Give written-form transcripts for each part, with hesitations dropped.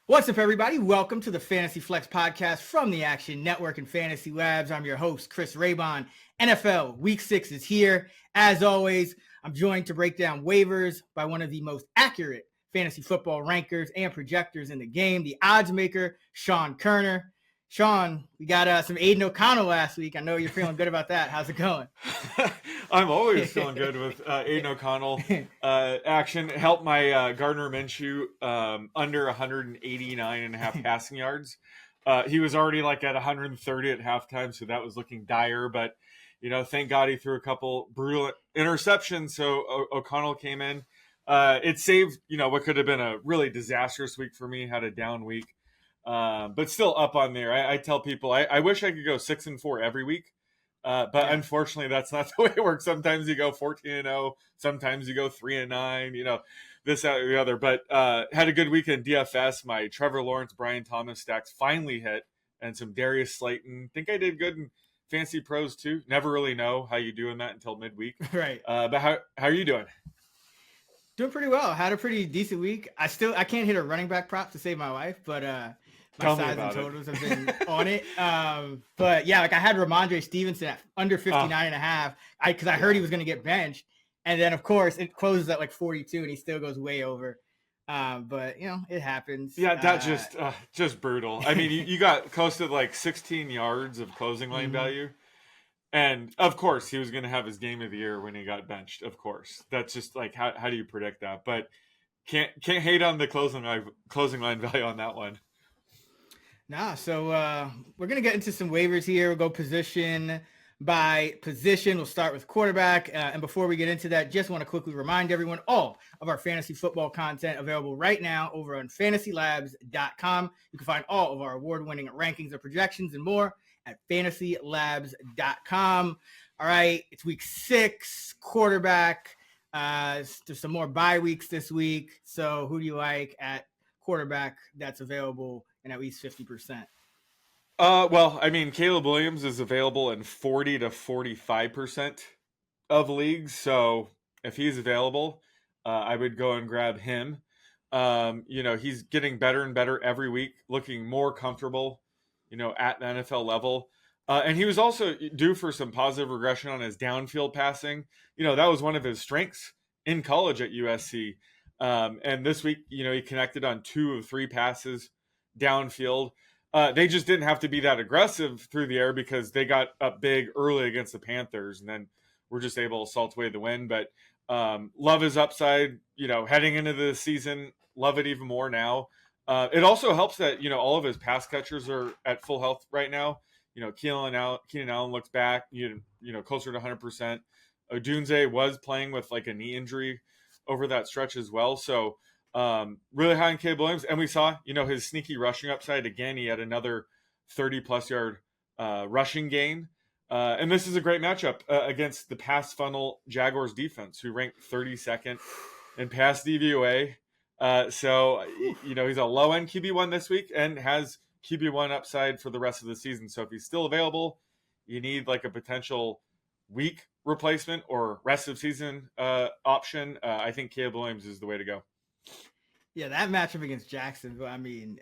What's up, everybody? Welcome to the Fantasy Flex podcast from the Action Network and Fantasy Labs. I'm your host, Chris Raybon. NFL Week 6 is here. As always, I'm joined to break down waivers by one of the most accurate fantasy football rankers and projectors in the game, the odds maker, Sean Kerner. Sean, we got some Aiden O'Connell last week. I know you're feeling good about that. How's it going? I'm always feeling good with Aiden O'Connell. Action helped my Gardner Minshew under 189.5 passing yards. He was already like at 130 at halftime, so that was looking dire. But, thank God he threw a couple brutal interceptions, so O'Connell came in. It saved, what could have been a really disastrous week for me, had a down week. But still up on there. I tell people I wish I could go 6-4 every week. But unfortunately, that's not the way it works. Sometimes you go 14-0, sometimes you go 3-9, this, that, or the other. But had a good week in DFS. My Trevor Lawrence, Brian Thomas stacks finally hit, and some Darius Slayton. Think I did good in Fantasy Pros too. Never really know how you do in that until midweek. Right. But how are you doing? Doing pretty well. Had a pretty decent week. I can't hit a running back prop to save my life, but my size and totals have been on it. But yeah, like I had Ramondre Stevenson at under 59.5 because I heard he was going to get benched. And then, of course, it closes at like 42 and he still goes way over. But, it happens. Yeah, that just brutal. I mean, you got close to like 16 yards of closing line value. And, of course, he was going to have his game of the year when he got benched, of course. That's just like, how do you predict that? But can't hate on the closing line value on that one. Nah, so we're going to get into some waivers here. We'll go position by position. We'll start with quarterback. And before we get into that, just want to quickly remind everyone, all of our fantasy football content available right now over on FantasyLabs.com. You can find all of our award-winning rankings and projections and more at FantasyLabs.com. All right, it's week 6, quarterback. There's some more bye weeks this week. So who do you like at quarterback that's available and at least 50%? Well, I mean, Caleb Williams is available in 40 to 45% of leagues. So if he's available, I would go and grab him. He's getting better and better every week, looking more comfortable, at the NFL level. And he was also due for some positive regression on his downfield passing. That was one of his strengths in college at USC. And this week, he connected on 2 of 3 passes downfield. They just didn't have to be that aggressive through the air because they got up big early against the Panthers, and then we're just able to salt away the win. But love his upside, heading into the season. Love it even more now. It also helps that, all of his pass catchers are at full health right now. Keenan Allen looks back, closer to 100%. Odunze was playing with like a knee injury over that stretch as well. So really high on Caleb Williams. And we saw, his sneaky rushing upside. Again, he had another 30-plus yard rushing game. And this is a great matchup against the pass funnel Jaguars defense, who ranked 32nd in pass DVOA. So, he's a low-end QB1 this week and has QB1 upside for the rest of the season. So if he's still available, you need like a potential week replacement or rest of season option. I think Caleb Williams is the way to go. Yeah, that matchup against Jacksonville, I mean,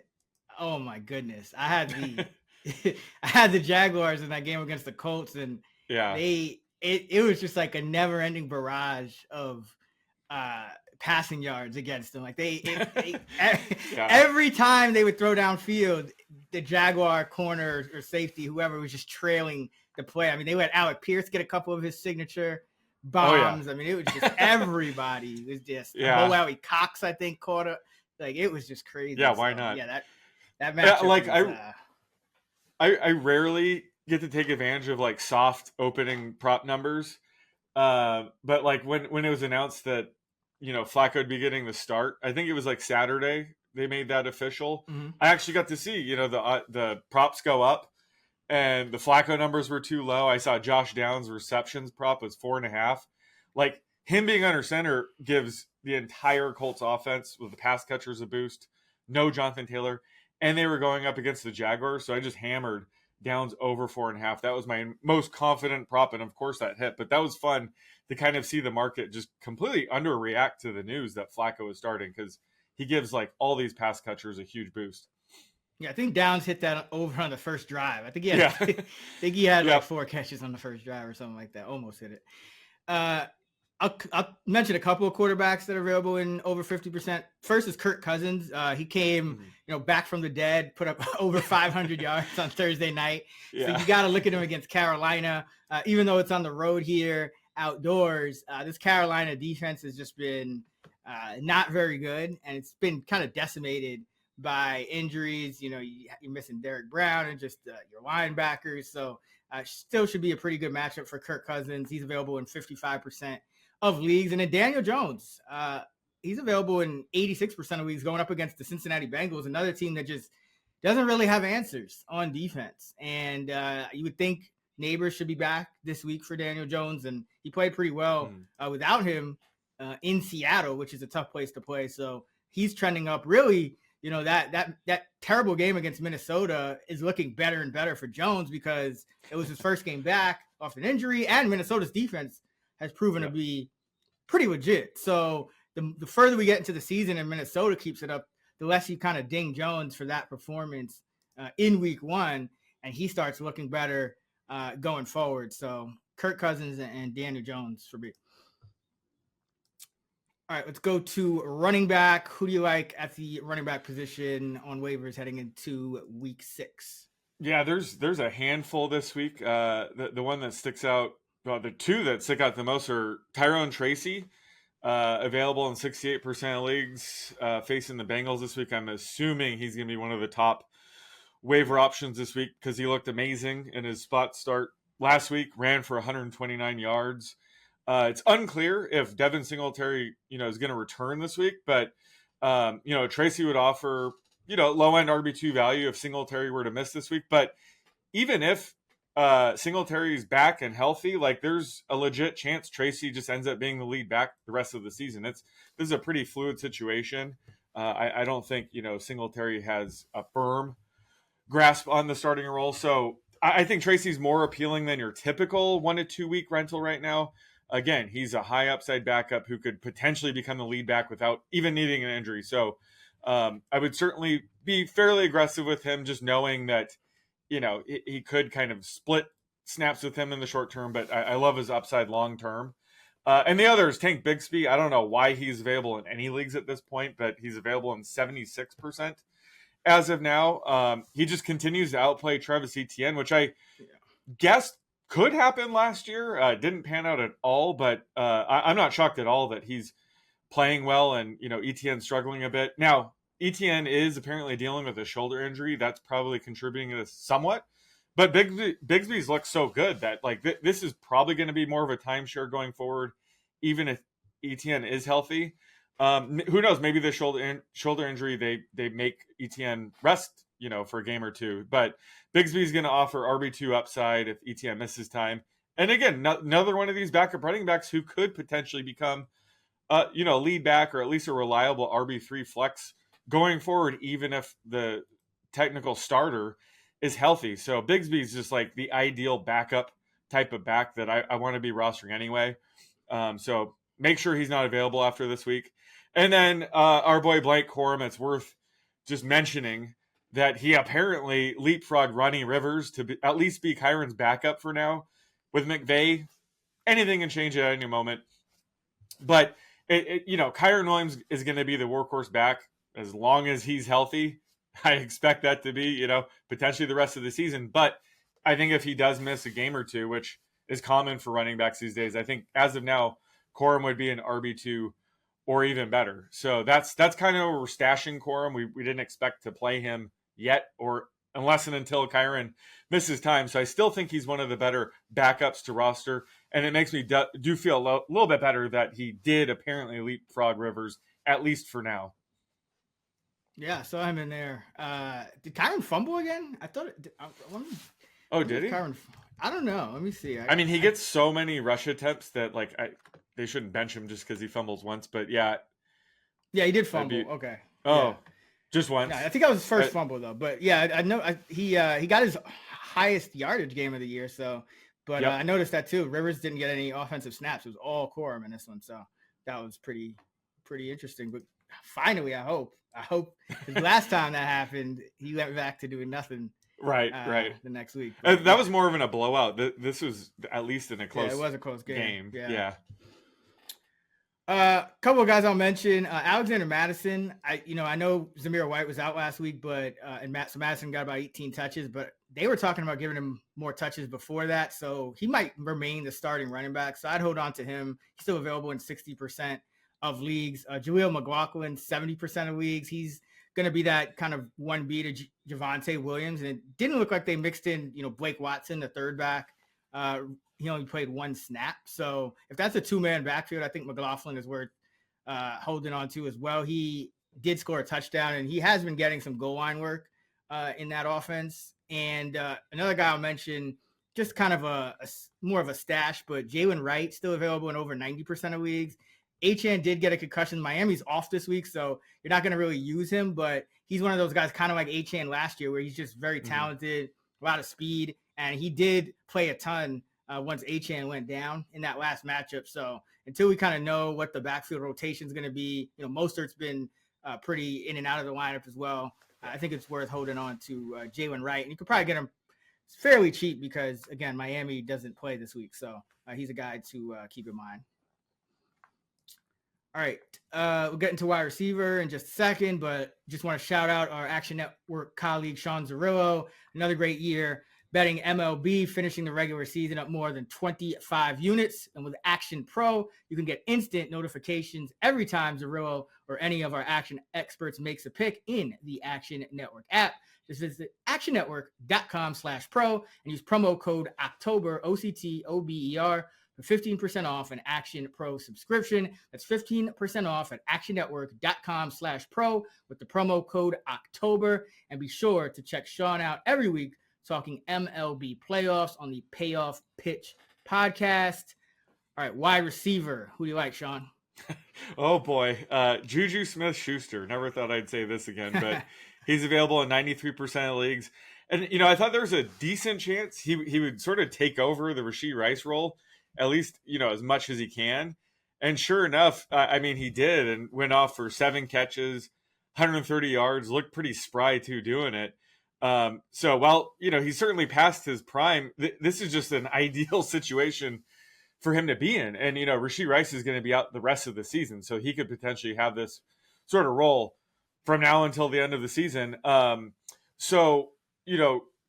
oh my goodness. I had the Jaguars in that game against the Colts, and it was just like a never-ending barrage of passing yards against them. Like every time they would throw downfield, the Jaguar corner or safety, whoever, was just trailing the play. I mean, they let Alec Pierce get a couple of his signature bombs. I mean, it was just everybody was just Howie Cox, I think, caught it. Like, it was just crazy. Yeah, why not? Yeah, that matchup. Like I rarely get to take advantage of like soft opening prop numbers. But like when it was announced that Flacco would be getting the start, I think it was like Saturday they made that official. Mm-hmm. I actually got to see the props go up. And the Flacco numbers were too low. I saw Josh Downs' receptions prop was 4.5. Like, him being under center gives the entire Colts offense with the pass catchers a boost. No Jonathan Taylor. And they were going up against the Jaguars. So I just hammered Downs over 4.5. That was my most confident prop. And of course that hit. But that was fun to kind of see the market just completely underreact to the news that Flacco was starting. Because he gives like all these pass catchers a huge boost. Yeah, I think Downs hit that over on the first drive. I think he had like 4 catches on the first drive or something like that. Almost hit it. I'll mention a couple of quarterbacks that are available in over 50%. First is Kirk Cousins. He came, back from the dead, put up over 500 yards on Thursday night. Yeah. So you got to look at him against Carolina. Even though it's on the road here, outdoors, this Carolina defense has just been not very good, and it's been kind of decimated by injuries. You're missing Derek Brown and just your linebackers. So still should be a pretty good matchup for Kirk Cousins. He's available in 55% of leagues. And then Daniel Jones, he's available in 86% of leagues, going up against the Cincinnati Bengals, another team that just doesn't really have answers on defense. And you would think Neighbors should be back this week for Daniel Jones, and he played pretty well without him in Seattle, which is a tough place to play. So he's trending up. Really, that terrible game against Minnesota is looking better and better for Jones because it was his first game back off an injury, and Minnesota's defense has proven to be pretty legit. So the further we get into the season and Minnesota keeps it up, the less you kind of ding Jones for that performance in week 1, and he starts looking better going forward. So Kirk Cousins and Daniel Jones for me. All right, let's go to running back. Who do you like at the running back position on waivers heading into week 6? Yeah, there's a handful this week. The one that sticks out, well, the two that stick out the most are Tyrone Tracy, available in 68% of leagues, facing the Bengals this week. I'm assuming he's going to be one of the top waiver options this week because he looked amazing in his spot start last week, ran for 129 yards. It's unclear if Devin Singletary, is going to return this week, but, Tracy would offer, low-end RB2 value if Singletary were to miss this week. But even if Singletary's back and healthy, like there's a legit chance Tracy just ends up being the lead back the rest of the season. This is a pretty fluid situation. I don't think, Singletary has a firm grasp on the starting role. So I think Tracy's more appealing than your typical 1 to 2 week rental right now. Again, he's a high upside backup who could potentially become the lead back without even needing an injury. So I would certainly be fairly aggressive with him, just knowing that, he could kind of split snaps with him in the short term, but I love his upside long term. And the other is Tank Bigsby. I don't know why he's available in any leagues at this point, but he's available in 76% as of now. He just continues to outplay Travis Etienne, which I guessed could happen last year. Didn't pan out at all, but I'm not shocked at all that he's playing well and, Etienne struggling a bit. Now, Etienne is apparently dealing with a shoulder injury. That's probably contributing to this somewhat. But Bigsby's looks so good that this is probably going to be more of a timeshare going forward, even if Etienne is healthy. Who knows? Maybe the shoulder injury they make Etienne rest, for a game or two. But Bigsby's going to offer RB2 upside if Etienne misses time. And again, another one of these backup running backs who could potentially become, lead back or at least a reliable RB3 flex going forward, even if the technical starter is healthy. So Bigsby's just like the ideal backup type of back that I want to be rostering anyway. So make sure he's not available after this week. And then our boy Blake Corum, it's worth just mentioning that he apparently leapfrogged Ronnie Rivers to at least be Kyron's backup for now. With McVay, anything can change at any moment. But, Kyron Williams is going to be the workhorse back as long as he's healthy. I expect that to be, potentially the rest of the season. But I think if he does miss a game or two, which is common for running backs these days, I think as of now, Corum would be an RB2 or even better. So that's kind of where we're stashing Corum. We didn't expect to play him yet, or unless and until Kyron misses time. So I still think he's one of the better backups to roster. And it makes me do feel a little bit better that he did apparently leapfrog Rivers, at least for now. Yeah, so I'm in there. Did Kyron fumble again? I thought did he? I don't know. Let me see. He gets so many rush attempts that they shouldn't bench him just because he fumbles once. But yeah, he did fumble. Okay. Oh, yeah. Just once. Yeah, I think that was his first fumble though. But yeah, I know he got his highest yardage game of the year. So, but I noticed that too. Rivers didn't get any offensive snaps. It was all Corum in this one. So that was pretty interesting. But finally, I hope. Because last time that happened, he went back to doing nothing. Right. The next week. That was more of a blowout. This was at least in a close. Yeah, it was a close game. Yeah. Couple of guys I'll mention. Alexander Madison. I know Zamir White was out last week, but so Madison got about 18 touches, but they were talking about giving him more touches before that, so he might remain the starting running back. So I'd hold on to him. He's still available in 60% of leagues. Jaleel McLaughlin, 70% of leagues. He's going to be that kind of 1B to Javonte Williams, and it didn't look like they mixed in, Blake Watson, the third back. He only played one snap. So if that's a two-man backfield, I think McLaughlin is worth holding on to as well. He did score a touchdown, and he has been getting some goal line work in that offense. And another guy I'll mention, just kind of a more of a stash, but Jalen Wright, still available in over 90% of leagues. Achane did get a concussion. Miami's off this week, so you're not going to really use him, but he's one of those guys kind of like Achane last year where he's just very talented, a lot of speed, and he did play a ton once Achane went down in that last matchup. So until we kind of know what the backfield rotation is going to be, Mostert's been pretty in and out of the lineup as well. I think it's worth holding on to Jalen Wright. And you could probably get him fairly cheap because, again, Miami doesn't play this week. So he's a guy to keep in mind. All right, we'll get into wide receiver in just a second, but just want to shout out our Action Network colleague, Sean Zerillo. Another great year betting MLB, finishing the regular season up more than 25 units. And with Action Pro, you can get instant notifications every time Zerillo or any of our action experts makes a pick in the Action Network app. Just visit actionnetwork.com/pro and use promo code October, OCTOBER, for 15% off an Action Pro subscription. That's 15% off at actionnetwork.com/pro with the promo code October. And be sure to check Sean out every week talking MLB playoffs on the Payoff Pitch podcast. All right, wide receiver. Who do you like, Sean? Oh, boy. Juju Smith-Schuster. Never thought I'd say this again, but he's available in 93% of leagues. And, I thought there was a decent chance he would sort of take over the Rashee Rice role, at least, as much as he can. And sure enough, he did and went off for 7 catches, 130 yards, looked pretty spry, too, doing it. So while, he's certainly past his prime, this is just an ideal situation for him to be in. And, Rashee Rice is going to be out the rest of the season, so he could potentially have this sort of role from now until the end of the season. So,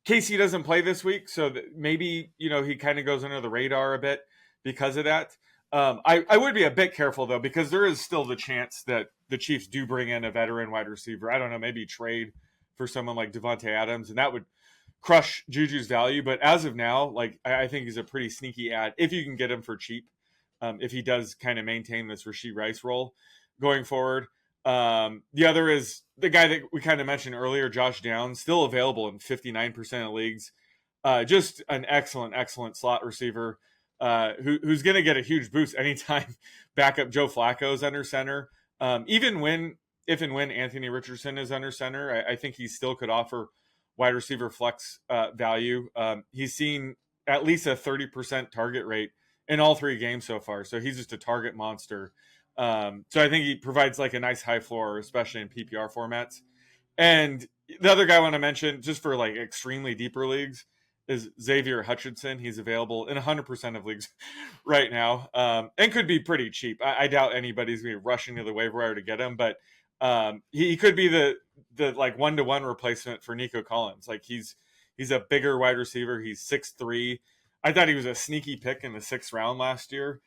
Casey doesn't play this week, so maybe, he kind of goes under the radar a bit because of that. I would be a bit careful, though, because there is still the chance that the Chiefs do bring in a veteran wide receiver. I don't know, maybe trade for someone like Devontae Adams, and that would crush Juju's value. But as of now, I think he's a pretty sneaky ad if you can get him for cheap, if he does kind of maintain this Rashee Rice role going forward. The other is the guy that we kind of mentioned earlier, Josh Downs, still available in 59% of leagues. Just an excellent slot receiver who's going to get a huge boost anytime backup Joe Flacco is under center. If and when Anthony Richardson is under center, I think he still could offer wide receiver flex value. He's seen at least a 30% target rate in all 3 games so far. So he's just a target monster. So I think he provides a nice high floor, especially in PPR formats. And the other guy I want to mention, just for extremely deeper leagues, is Xavier Hutchinson. He's available in 100% of leagues right now, and could be pretty cheap. I doubt anybody's going to be rushing to the waiver wire to get him, but he could be the 1-to-1 replacement for Nico Collins. He's a bigger wide receiver. He's 6'3". I thought he was a sneaky pick in the 6th round last year.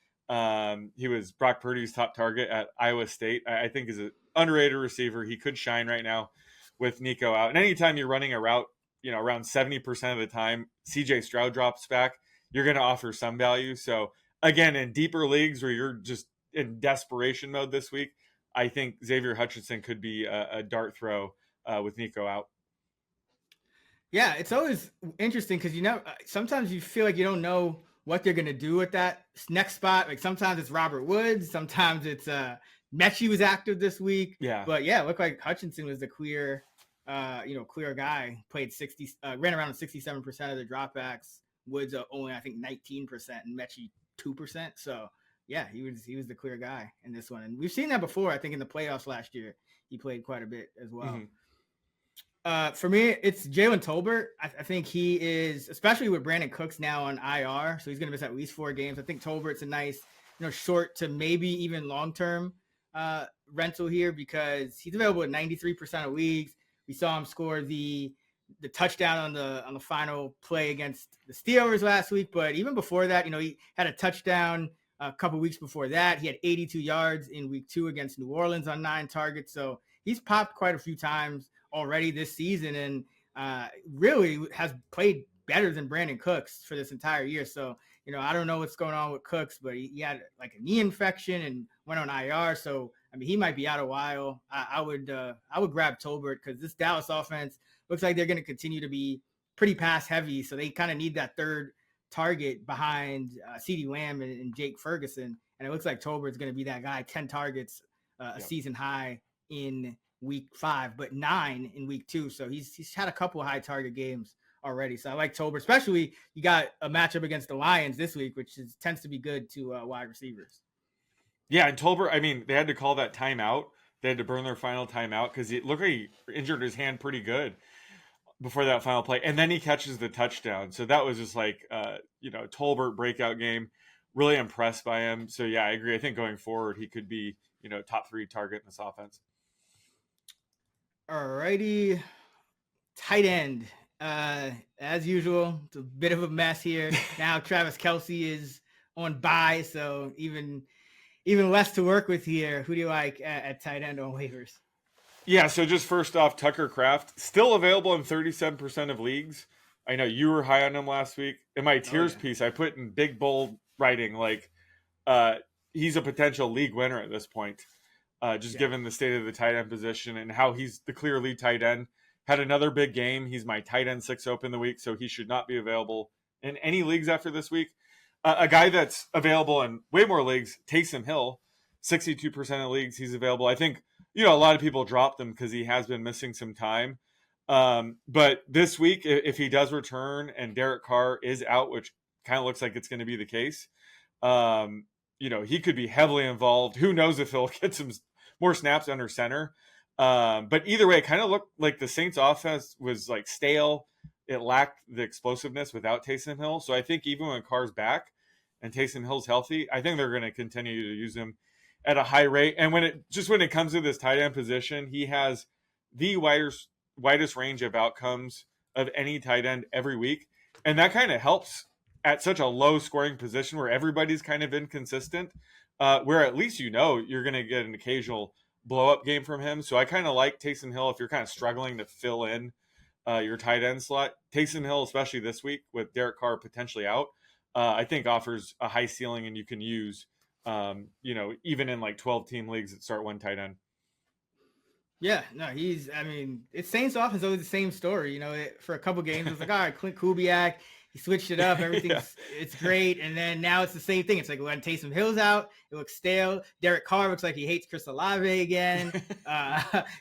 He was Brock Purdy's top target at Iowa State. I think he's an underrated receiver. He could shine right now with Nico out. And anytime you're running a route, around 70% of the time, CJ Stroud drops back, you're going to offer some value. So again, in deeper leagues where you're just in desperation mode this week, I think Xavier Hutchinson could be a dart throw with Nico out. Yeah, it's always interesting because, sometimes you feel like you don't know what they're going to do at that next spot. Sometimes it's Robert Woods. Sometimes it's Mechie was active this week. Yeah. But, yeah, it looked like Hutchinson was the clear guy. Played ran around 67% of the dropbacks. Woods only, I think, 19%, and Mechie 2%. So, yeah, he was the clear guy in this one. And we've seen that before. I think in the playoffs last year, he played quite a bit as well. For me, it's Jalen Tolbert. I think he is, especially with Brandon Cooks now on IR, so he's going to miss at least 4 games. I think Tolbert's a nice, short to maybe even long-term rental here because he's available in 93% of leagues. We saw him score the touchdown on the final play against the Steelers last week, but even before that, he had a touchdown a couple weeks before that. He had 82 yards in week 2 against New Orleans on 9 targets, so he's popped quite a few times already this season and really has played better than Brandon Cooks for this entire year. So, I don't know what's going on with Cooks, but he had like a knee infection and went on IR. So, I mean, he might be out a while. I would grab Tolbert because this Dallas offense looks like they're going to continue to be pretty pass heavy. So they kind of need that third target behind CeeDee Lamb and Jake Ferguson. And it looks like Tolbert's going to be that guy, 10 targets, a season high in week 5, but 9 in week 2. So he's had a couple of high target games already. So I like Tolbert, especially you got a matchup against the Lions this week, which tends to be good to wide receivers. Yeah, and Tolbert, I mean, they had to call that timeout. They had to burn their final timeout because it looked like he injured his hand pretty good before that final play. And then he catches the touchdown. So that was just like, Tolbert breakout game. Really impressed by him. So, yeah, I agree. I think going forward, he could be, top 3 target in this offense. All righty. Tight end. As usual, it's a bit of a mess here. Now Travis Kelce is on bye, so even less to work with here. Who do you like at tight end on waivers? Yeah, so just first off, Tucker Kraft, still available in 37% of leagues. I know you were high on him last week. In my tiers piece, I put in big, bold writing, like he's a potential league winner at this point, given the state of the tight end position and how he's the clear lead tight end. Had another big game. He's my tight end 6 open the week, so he should not be available in any leagues after this week. A guy that's available in way more leagues, Taysom Hill, 62% of leagues he's available. I think, a lot of people dropped him because he has been missing some time. But this week, if he does return and Derek Carr is out, which kind of looks like it's going to be the case, he could be heavily involved. Who knows if he'll get some more snaps under center. But either way, it kind of looked like the Saints offense was like stale. It lacked the explosiveness without Taysom Hill. So I think even when Carr's back and Taysom Hill's healthy, I think they're going to continue to use him at a high rate. And when it comes to this tight end position, he has the widest range of outcomes of any tight end every week. And that kind of helps at such a low scoring position where everybody's kind of inconsistent, where at least you're going to get an occasional blow up game from him. So I kind of like Taysom Hill if you're kind of struggling to fill in your tight end slot. Taysom Hill, especially this week with Derek Carr potentially out, I think offers a high ceiling and you can use, even in like 12-team leagues that start one tight end. Yeah, no, it's Saints offense always the same story. For a couple games, it was like, all right, Clint Kubiak, he switched it up. Everything's it's great. And then now it's the same thing. It's like when Taysom Hill's out, it looks stale. Derek Carr looks like he hates Chris Olave again.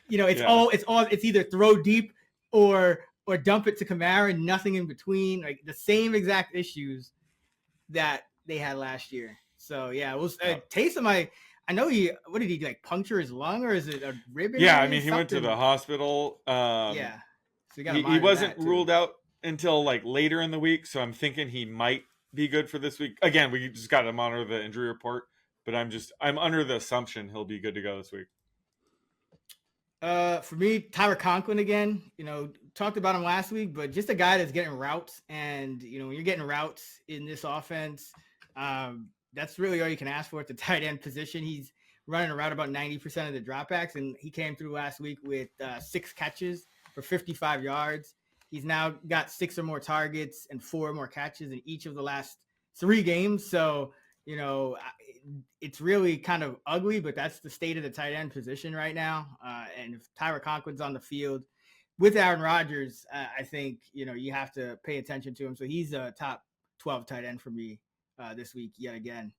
It's either throw deep or dump it to Kamara, nothing in between. Like the same exact issues that they had last year. So yeah, it was Taysom. I know what did he do? Like puncture his lung or is it a rib? Yeah, he went to the hospital. So he wasn't ruled out until like later in the week, so I'm thinking he might be good for this week. Again, we just got to monitor the injury report, but I'm under the assumption he'll be good to go this week. For me, Tyler Conklin again. Talked about him last week, but just a guy that's getting routes, and when you're getting routes in this offense, that's really all you can ask for at the tight end position. He's running around about 90% of the dropbacks, and he came through last week with 6 catches for 55 yards. He's now got 6 or more targets and 4 or more catches in each of the last 3 games. So, it's really kind of ugly, but that's the state of the tight end position right now. And if Tyler Conklin's on the field with Aaron Rodgers, I think, you have to pay attention to him. So he's a top 12 tight end for me this week yet again,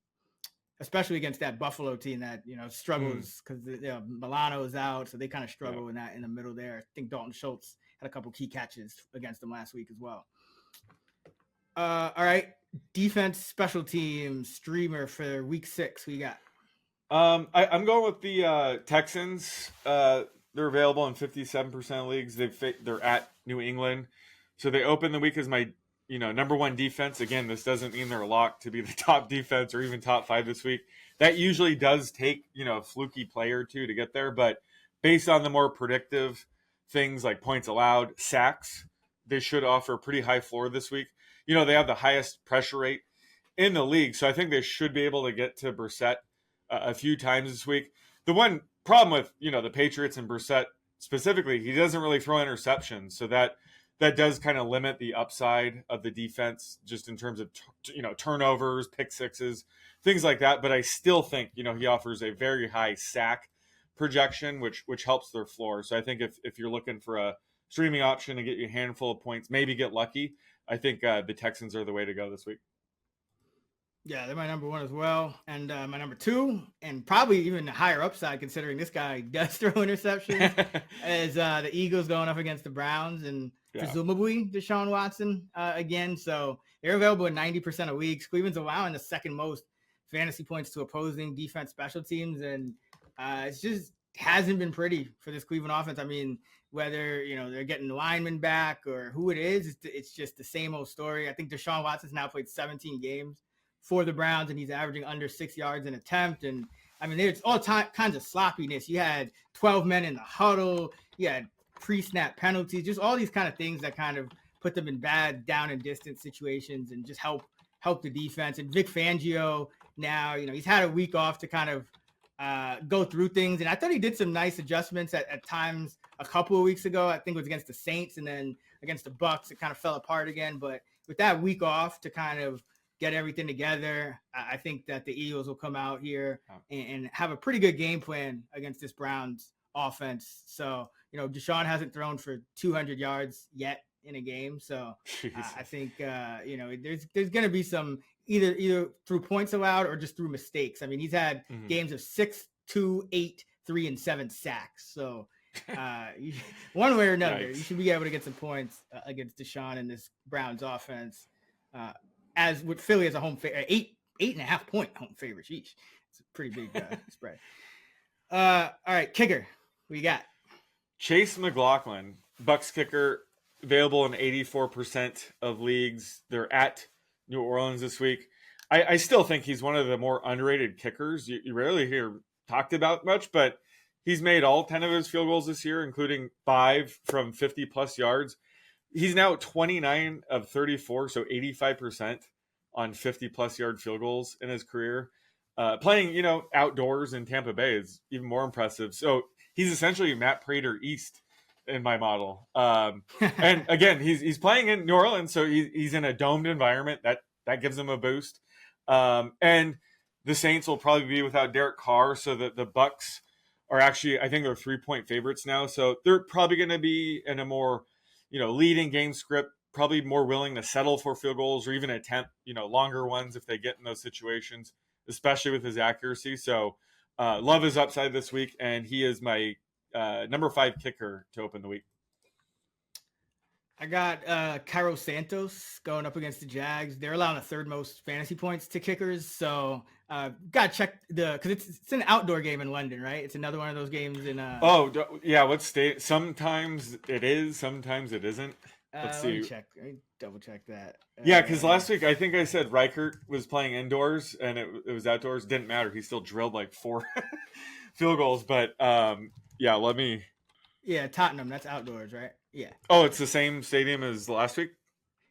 especially against that Buffalo team that, struggles because Milano is out. So they kind of struggle in the middle there. I think Dalton Schultz had a couple key catches against them last week as well. All right. defense, special team, streamer for week 6. Who you got? I'm going with the Texans. They're available in 57% of leagues. They're at New England, so they open the week as my number one defense. Again, this doesn't mean they're locked to be the top defense or even top 5 this week. That usually does take a fluky play or two to get there, but based on the more predictive things like points allowed, sacks, they should offer a pretty high floor this week. They have the highest pressure rate in the league, so I think they should be able to get to Brissett a few times this week. The one problem with the Patriots and Brissett specifically, he doesn't really throw interceptions, so that does kind of limit the upside of the defense just in terms of turnovers, pick sixes, things like that. But I still think he offers a very high sack projection, which helps their floor. So I think if you're looking for a streaming option to get you a handful of points, maybe get lucky, I think the Texans are the way to go this week. Yeah, they're my number 1 as well. And my number 2, and probably even a higher upside considering this guy does throw interceptions, is the Eagles going up against the Browns and presumably Deshaun Watson again. So they're available in 90% of leagues. Cleveland's allowing the second most fantasy points to opposing defense special teams. And it just hasn't been pretty for this Cleveland offense. I mean, whether, they're getting the linemen back or who it is, it's just the same old story. I think Deshaun Watson's now played 17 games for the Browns, and he's averaging under 6 yards an attempt. And I mean, there's all kinds of sloppiness. You had 12 men in the huddle. You had pre-snap penalties, just all these kind of things that kind of put them in bad down and distance situations and just help the defense. And Vic Fangio now, he's had a week off to kind of go through things. And I thought he did some nice adjustments at times a couple of weeks ago. I think it was against the Saints, and then against the Bucks, it kind of fell apart again. But with that week off to kind of get everything together, I think that the Eagles will come out here and have a pretty good game plan against this Browns offense. So, Deshaun hasn't thrown for 200 yards yet in a game. So I think, there's going to be some either through points allowed or just through mistakes. I mean, he's had games of 6, 2, 8, 3, and 7 sacks. So one way or another, you should be able to get some points against Deshaun and this Browns offense. As with Philly as a home favorite, 8.5 point home favorite. Sheesh, it's a pretty big spread. All right, kicker, what you got? Chase McLaughlin, Bucks kicker, available in 84% of leagues. They're at New Orleans this week. I still think he's one of the more underrated kickers. You rarely hear talked about much, but he's made all 10 of his field goals this year, including 5 from 50 plus yards. He's now 29 of 34, so 85% on 50-plus yard field goals in his career. Playing, outdoors in Tampa Bay is even more impressive. So he's essentially Matt Prater East in my model. And again, he's playing in New Orleans, so he's in a domed environment. That gives him a boost. And the Saints will probably be without Derek Carr, so that the Bucks are actually, I think they're 3-point favorites now. So they're probably going to be in a more leading game script, probably more willing to settle for field goals or even attempt, longer ones if they get in those situations, especially with his accuracy. So love his upside this week, and he is my number 5 kicker to open the week. I got Cairo Santos going up against the Jags. They're allowing the 3rd most fantasy points to kickers. So got to check because it's an outdoor game in London, right? It's another one of those games in. What state? Sometimes it is, sometimes it isn't. Let's see. Let me double check that. Because last week I think I said Reichert was playing indoors and it was outdoors. Didn't matter. He still drilled like 4 field goals. But let me. Yeah, Tottenham. That's outdoors, right? Yeah. Oh, it's the same stadium as last week?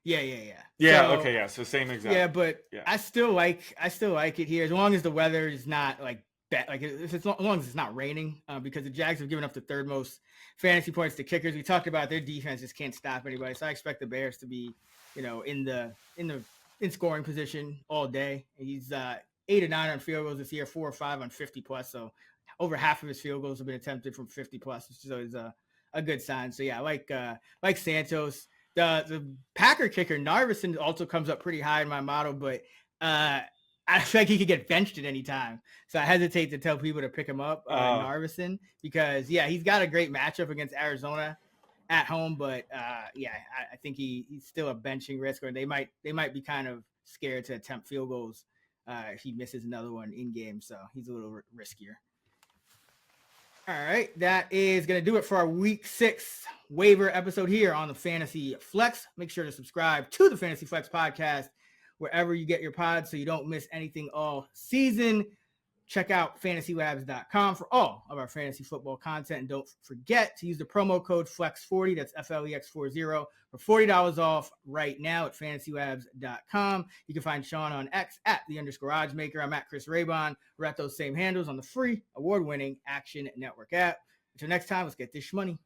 Yeah. So same exact. Yeah, but I still like it here as long as the weather is not like bad. Like as long as it's not raining, because the Jags have given up the 3rd most fantasy points to kickers. We talked about their defense just can't stop anybody. So I expect the Bears to be, in scoring position all day. He's 8 or 9 on field goals this year, 4 or 5 on 50 plus. So over half of his field goals have been attempted from 50 plus, which is always a good sign. So yeah, like Santos. The Packer kicker Narveson also comes up pretty high in my model, but I feel like he could get benched at any time. So I hesitate to tell people to pick him up, Narveson, because he's got a great matchup against Arizona at home, but yeah, I think he's still a benching risk, or they might be kind of scared to attempt field goals if he misses another one in game, so he's a little riskier. All right, that is going to do it for our Week 6 waiver episode here on the Fantasy Flex. Make sure to subscribe to the Fantasy Flex podcast wherever you get your pods so you don't miss anything all season. Check out FantasyLabs.com for all of our fantasy football content. And don't forget to use the promo code FLEX40, that's FLEX40, for $40 off right now at FantasyLabs.com. You can find Sean on X at @_oddsmaker. I'm at Chris Raybon. We're at those same handles on the free, award-winning Action Network app. Until next time, let's get this money.